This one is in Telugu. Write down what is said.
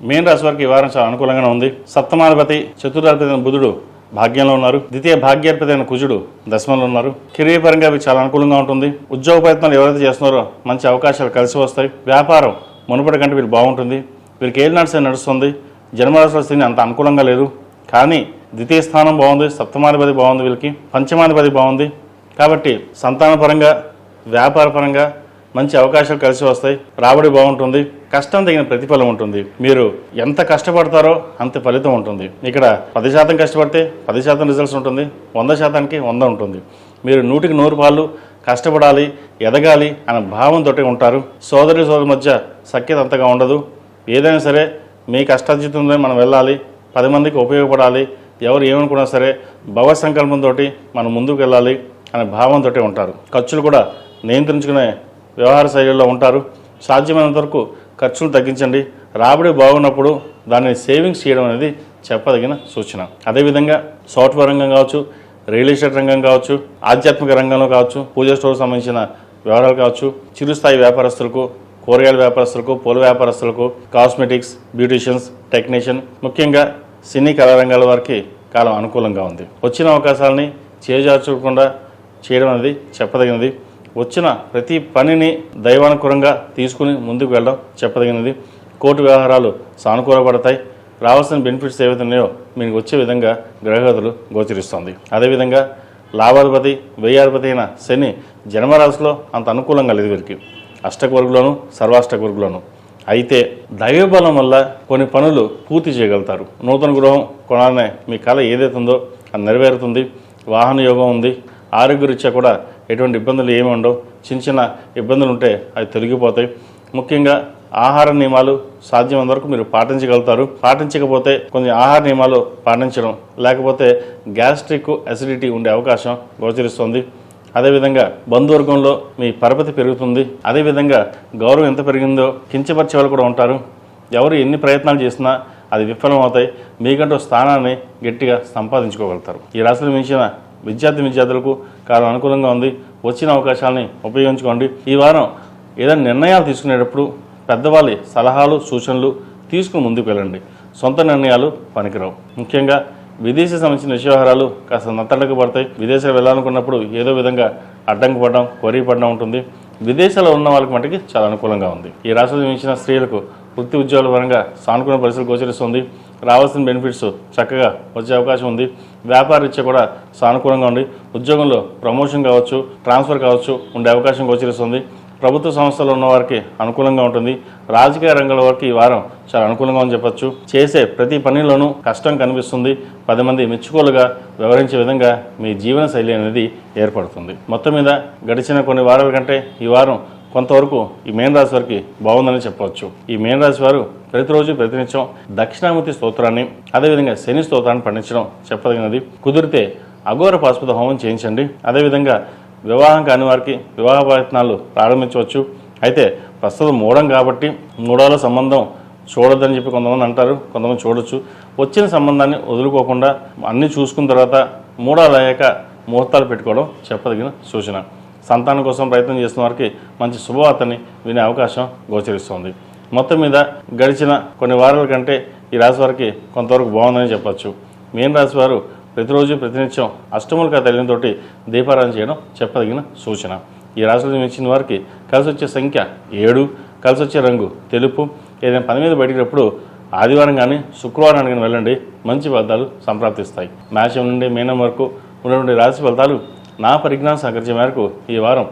మీన రాశి వారికి ఈ వారం చాలా అనుకూలంగానే ఉంది. సప్తమాధిపతి చతుర్థాధిపతి బుధుడు భాగ్యంలో ఉన్నారు. ద్వితీయ భాగ్యాధిపతి అయిన కుజుడు దశమంలో ఉన్నారు. కెరీర్ పరంగా అవి చాలా అనుకూలంగా ఉంటుంది. ఉద్యోగ ప్రయత్నాలు ఎవరైతే చేస్తున్నారో మంచి అవకాశాలు కలిసి వస్తాయి. వ్యాపారం మునుపటి కంటే వీళ్ళు బాగుంటుంది. వీరికి ఏళ్ళు నడుస్తుంది. జన్మరాశిలో స్థితి అంత అనుకూలంగా లేదు, కానీ ద్వితీయ స్థానం బాగుంది, సప్తమాధిపతి బాగుంది, వీళ్ళకి పంచమాధిపతి బాగుంది. కాబట్టి సంతానపరంగా వ్యాపారపరంగా మంచి అవకాశాలు కలిసి వస్తాయి. రాబడి బాగుంటుంది. కష్టం తగిన ప్రతిఫలం ఉంటుంది. మీరు ఎంత కష్టపడతారో అంత ఫలితం ఉంటుంది. ఇక్కడ 10% కష్టపడితే 10% రిజల్ట్స్ ఉంటుంది, 100%కి 100 ఉంటుంది. మీరు 100కి 100 పాళ్ళు కష్టపడాలి, ఎదగాలి అనే భావంతో ఉంటారు. సోదరి మధ్య సఖ్యత అంతగా ఉండదు. ఏదైనా సరే మీ కష్టార్జితంలో మనం వెళ్ళాలి, 10 మందికి ఉపయోగపడాలి, ఎవరు ఏమనుకున్నా సరే భగవత్ సంకల్పంతో మనం ముందుకు వెళ్ళాలి అనే భావంతో ఉంటారు. ఖర్చులు కూడా నియంత్రించుకునే వ్యవహార శైలిలో ఉంటారు. సాధ్యమైనంత వరకు ఖర్చులు తగ్గించండి. రాబడి బాగున్నప్పుడు దాన్ని సేవింగ్స్ చేయడం అనేది చెప్పదగిన సూచన. అదేవిధంగా సాఫ్ట్వేర్ రంగం కావచ్చు, రియల్ ఎస్టేట్ రంగం కావచ్చు, ఆధ్యాత్మిక రంగంలో కావచ్చు, పూజా స్టోర్కి సంబంధించిన వ్యవహారాలు కావచ్చు, చిరుస్థాయి వ్యాపారస్తులకు, కూరగాయల వ్యాపారస్తులకు, పూల వ్యాపారస్తులకు, కాస్మెటిక్స్, బ్యూటీషియన్స్, టెక్నీషియన్, ముఖ్యంగా సినీ కళారంగాల వారికి కాలం అనుకూలంగా ఉంది. వచ్చిన అవకాశాలని చేజార్చకుండా చేయడం అనేది చెప్పదగినది. వచ్చిన ప్రతి పనిని దైవానుకూలంగా తీసుకుని ముందుకు వెళ్ళడం చెప్పదగినది. కోర్టు వ్యవహారాలు సానుకూలపడతాయి. రావాల్సిన బెనిఫిట్స్ ఏవైతే ఉన్నాయో మీకు వచ్చే విధంగా గ్రహగతులు గోచరిస్తుంది. అదేవిధంగా లాభాధిపతి వ్యయాధిపతి అయిన శని జన్మరాశిలో అంత అనుకూలంగా లేదు వీరికి. అష్టక వర్గులోను, సర్వాష్టక వర్గులోను. అయితే దైవబలం వల్ల కొన్ని పనులు పూర్తి చేయగలుగుతారు. నూతన గృహం కొనాలనే మీ కళ ఏదైతే ఉందో అది నెరవేరుతుంది. వాహన యోగం ఉంది. ఆరోగ్యరీత్యా కూడా ఎటువంటి ఇబ్బందులు ఏమి ఉండవు. చిన్న ఇబ్బందులు ఉంటే అవి తొలగిపోతాయి. ముఖ్యంగా ఆహార నియమాలు సాధ్యమైనంత వరకు మీరు పాటించగలుగుతారు. పాటించకపోతే కొన్ని ఆహార నియమాలు పాటించడం, లేకపోతే గ్యాస్ట్రిక్ అసిడిటీ ఉండే అవకాశం గోచరిస్తుంది. అదేవిధంగా బంధువర్గంలో మీ పరపతి పెరుగుతుంది. అదేవిధంగా గౌరవం ఎంత పెరిగిందో కించపరిచే వాళ్ళు కూడా ఉంటారు. ఎవరు ఎన్ని ప్రయత్నాలు చేసినా అది విఫలమవుతాయి. మీకంటూ స్థానాన్ని గట్టిగా సంపాదించుకోగలుగుతారు. ఈ రాశిలో మించిన విద్యార్థులకు కాలం అనుకూలంగా ఉంది. వచ్చిన అవకాశాలని ఉపయోగించుకోండి. ఈ వారం ఏదైనా నిర్ణయాలు తీసుకునేటప్పుడు పెద్దవాళ్ళ సలహాలు సూచనలు తీసుకుని ముందుకు వెళ్ళండి. సొంత నిర్ణయాలు పనికిరావు. ముఖ్యంగా విదేశీ సంబంధించిన వ్యవహారాలు కాస్త నత్తడకు పడతాయి. విదేశాలు వెళ్ళాలనుకున్నప్పుడు ఏదో విధంగా అడ్డంకు పడడం, కొరిగి పడడం ఉంటుంది. విదేశాల్లో ఉన్న వాళ్ళకి మటుకి చాలా అనుకూలంగా ఉంది. ఈ రాష్ట్రంలో మించిన స్త్రీలకు వృత్తి ఉద్యోగాల పరంగా సానుకూల పరిస్థితులు గోచరిస్తుంది. రావాల్సిన బెనిఫిట్స్ చక్కగా వచ్చే అవకాశం ఉంది. వ్యాపార రీత్యా కూడా సానుకూలంగా ఉంది. ఉద్యోగంలో ప్రమోషన్ కావచ్చు, ట్రాన్స్ఫర్ కావచ్చు ఉండే అవకాశం గోచరిస్తుంది. ప్రభుత్వ సంస్థలో ఉన్న వారికి అనుకూలంగా ఉంటుంది. రాజకీయ రంగంలో వారికి ఈ వారం చాలా అనుకూలంగా అని చెప్పొచ్చు. చేసే ప్రతి పనిలోనూ కష్టం కనిపిస్తుంది. 10 మంది మెచ్చుకోలుగా వ్యవహరించే విధంగా మీ జీవన శైలి అనేది ఏర్పడుతుంది. మొత్తం మీద గడిచిన కొన్ని వారాల కంటే ఈ వారం కొంతవరకు ఈ మీన రాశి వారికి బాగుందని చెప్పవచ్చు. ఈ మీన రాశి వారు ప్రతిరోజు ప్రతినిత్యం దక్షిణామూర్తి స్తోత్రాన్ని, అదేవిధంగా శని స్తోత్రాన్ని పండించడం చెప్పదగినది. కుదిరితే అఘోర పాశుపత హోమం చేయించండి. అదేవిధంగా వివాహం కాని వారికి వివాహ ప్రయత్నాలు ప్రారంభించవచ్చు. అయితే ప్రస్తుతం మూడం కాబట్టి మూడాల సంబంధం చూడొద్దని చెప్పి కొంతమంది అంటారు, కొంతమంది చూడొచ్చు. వచ్చిన సంబంధాన్ని వదులుకోకుండా అన్నీ చూసుకున్న తర్వాత మూడాలు అయ్యాక ముహూర్తాలు పెట్టుకోవడం చెప్పదగిన సూచన. సంతానం కోసం ప్రయత్నం చేస్తున్న వారికి మంచి శుభవార్తని వినే అవకాశం గోచరిస్తుంది. మొత్తం మీద గడిచిన కొన్ని వారాల కంటే ఈ రాశి వారికి కొంతవరకు బాగుందని చెప్పచ్చు. మీన రాశి వారు ప్రతిరోజు ప్రతినిత్యం అష్టములుగా తల్లితోటి దీపారాధన చేయడం చెప్పదగిన సూచన. ఈ రాశిలో మించిన వారికి కలిసి వచ్చే సంఖ్య 7, కలిసి వచ్చే రంగు తెలుపు. ఏదైనా పని మీద బయటప్పుడు ఆదివారం కానీ శుక్రవారం కానీ వెళ్ళండి, మంచి ఫలితాలు సంప్రాప్తిస్తాయి. మేషం నుండి మీనం వరకు ఉన్నటువంటి రాశి ఫలితాలు నా పరిజ్ఞానం సహకరించే మేరకు ఈ వారం